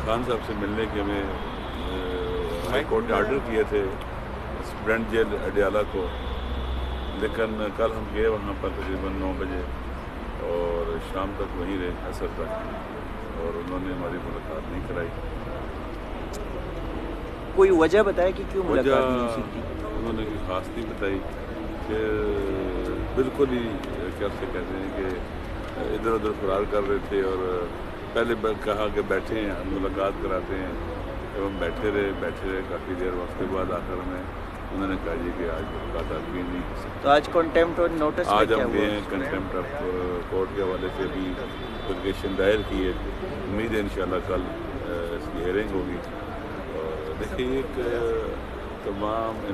خان صاحب سے ملنے کے ہمیں ہائی کورٹ نے آرڈر کیے تھے اسٹوڈنٹ جیل اڈیالہ کو، لیکن کل ہم گئے وہاں پر تقریباً 9 بجے اور شام تک وہیں رہے عصر تک، اور انہوں نے ہماری ملاقات نہیں کرائی۔ کوئی وجہ بتایا کہ کیوں وجہ ملاقات نہیں ہو سکتی؟ انہوں نے کوئی خاص نہیں بتائی، کہ بالکل ہی کیا سے کہتے ہیں کہ ادھر ادھر فرار کر رہے تھے، اور پہلے کہا کہ بیٹھے ہیں ہم ملاقات کراتے ہیں، جب ہم بیٹھے رہے کافی دیر، اس کے بعد آخر میں انہوں نے کہا جی کہ آج ملاقات آپ کی نہیں ہو سکتی۔ تو آج کنٹمپٹ اور نوٹس آج ہم گئے ہیں کنٹمپٹ آف کورٹ کے حوالے سے بھی اپلیکیشن دائر کی ہے، امید ہے انشاءاللہ کل اس کی ہیئرنگ ہوگی۔ اور دیکھیے ایک تمام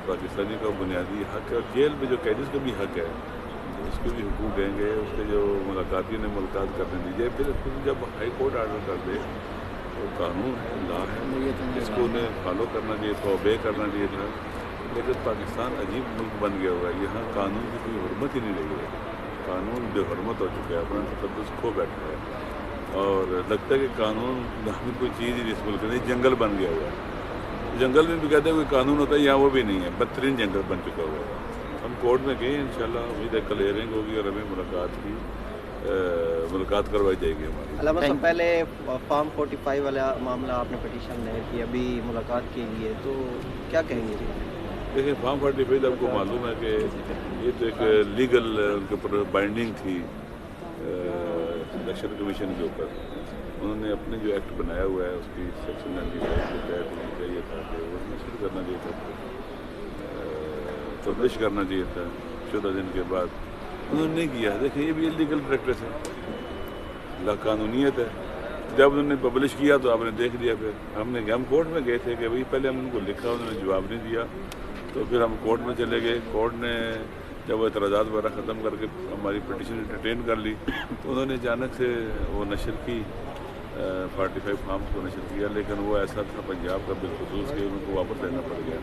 پاکستانی کا بنیادی حق ہے، اور جیل میں جو قیدیوں کا بھی حق ہے، اس کے بھی حقوق دیں گے، اس کے جو ملاقاتی نے ملاقات کرنے دیجیے، پھر جب ہائی کورٹ آرڈر کر دے تو قانون ہے، لا ہے، اس کو انہیں فالو کرنا چاہیے تھا، اوبے کرنا چاہیے تھا۔ لیکن پاکستان عجیب ملک بن گیا ہوا ہے، یہاں قانون کی کوئی حرمت ہی نہیں رہی ہے، قانون بے حرمت ہو چکا ہے، اپنا تقدس کھو بیٹھا ہے، اور لگتا ہے کہ قانون نامی کوئی چیز ہی اس ملک نہیں، جنگل بن گیا ہوا ہے۔ جنگل میں بھی کہتے ہیں کوئی قانون ہوتا ہے، یہاں وہ بھی نہیں ہے، بدترین جنگل بن چکا ہوا ہے۔ ہم کورٹ میں گئے انشاءاللہ، امید ہے کل ہیئرنگ ہوگی اور ہمیں ملاقات کروائی جائے گی ہماری۔ علامہ صاحب، پہلے فارم 45 والا معاملہ آپ نے پٹیشن دائر کی ابھی ملاقات کے لیے، تو کیا کہیں گے جی؟ دیکھیں فارم 45 آپ کو معلوم ہے کہ یہ تو ایک لیگل ان کے اوپر بائنڈنگ تھی الیکشن کمیشن کے اوپر، انہوں نے اپنے جو ایکٹ بنایا ہوا ہے اس کی سیکشن 95 کے تحت ہونا چاہیے تھا کہ وہ نشر کرنا چاہیے تھا، پبلش کرنا چاہیے تھا 14 دن کے بعد، انہوں نے نہیں کیا۔ دیکھیں یہ بھی لیگل پریکٹس ہے، لا قانونیت ہے، جب انہوں نے پبلش کیا تو آپ نے دیکھ لیا، پھر ہم کورٹ میں گئے تھے کہ بھائی پہلے ہم ان کو لکھا، انہوں نے جواب نہیں دیا، تو پھر ہم کورٹ میں چلے گئے، کورٹ نے جب وہ اعتراضات وغیرہ ختم کر کے ہماری پٹیشن انٹرٹین کر لی تو انہوں نے اچانک سے وہ نشر کی 45 فارمز کو نشر کیا، لیکن وہ ایسا تھا پنجاب کا بالخصوص کہ ان کو واپس لینا پڑ گیا۔